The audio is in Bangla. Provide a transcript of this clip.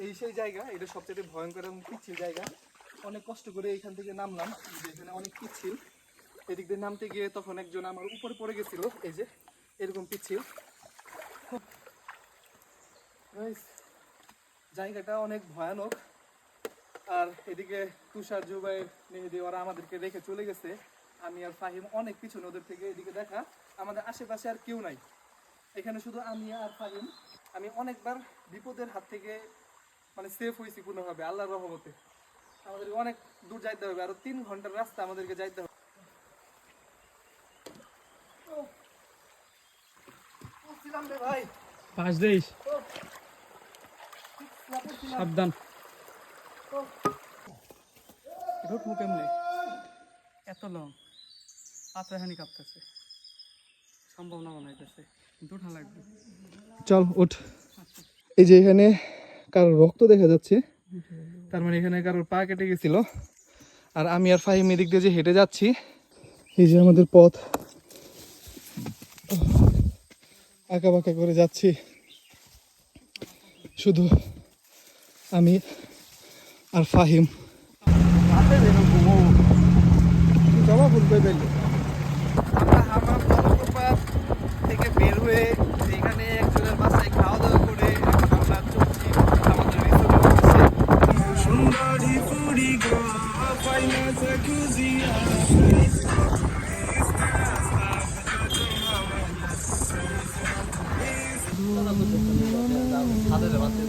এই সেই জায়গা, এটা সবচেয়ে ভয়ঙ্কর এবং পিচ্ছিল জায়গা। অনেক কষ্ট করে এখান থেকে নামলাম, এখানে অনেক পিচ্ছিল। এদিক দিয়ে নামতে গিয়ে তখন একজন আমার উপরে পড়ে গেছিল, এই যে এরকম পিচ্ছিল। জায়গাটা অনেক ভয়ানক। আর এদিকে তুষার, জুবাইর, মেহেদি ওরা আমাদেরকে রেখে চলে গেছে। আমি আর ফাহিম অনেক পিছনে ওদের থেকে। এদিকে দেখা আমাদের আশেপাশে আর কেউ নাই, এখানে শুধু আমি আর ফাহিম। আমি অনেকবার বিপদের হাত থেকে মানে সেফ হয়েছি কোনোভাবে, আল্লাহর রহমতে। আমাদেরকে অনেক দূর যাইতে হবে, আরো 3 ঘন্টার রাস্তা আমাদেরকে যাইতে হবে। ভাই পাঁচ দেশ সাবধান। ঢুকবো কেমনে? এত লং, পাতরাহানি কাঁপতেছে, সম্ভাবনা মনে হইতেছে, কিন্তু উঠা লাগবে। চল উঠ। এই যে এখানে কারোর রক্ত দেখা যাচ্ছে, তার মানে এখানে কারোর পা কেটে গেছিল। আর আমি আর ফাহিম এদিক দিয়ে যে হেঁটে যাচ্ছি, এই যে আমাদের পথ আঁকা বাঁকা করে যাচ্ছি, শুধু আমি আর ফাহিম। জমা বলবে আমরা জলপ্রপাত থেকে বের হয়ে এখানে একজনের বাসায় খাওয়া দাওয়া করে আমরা চলছি আমাদের রিসোর্টের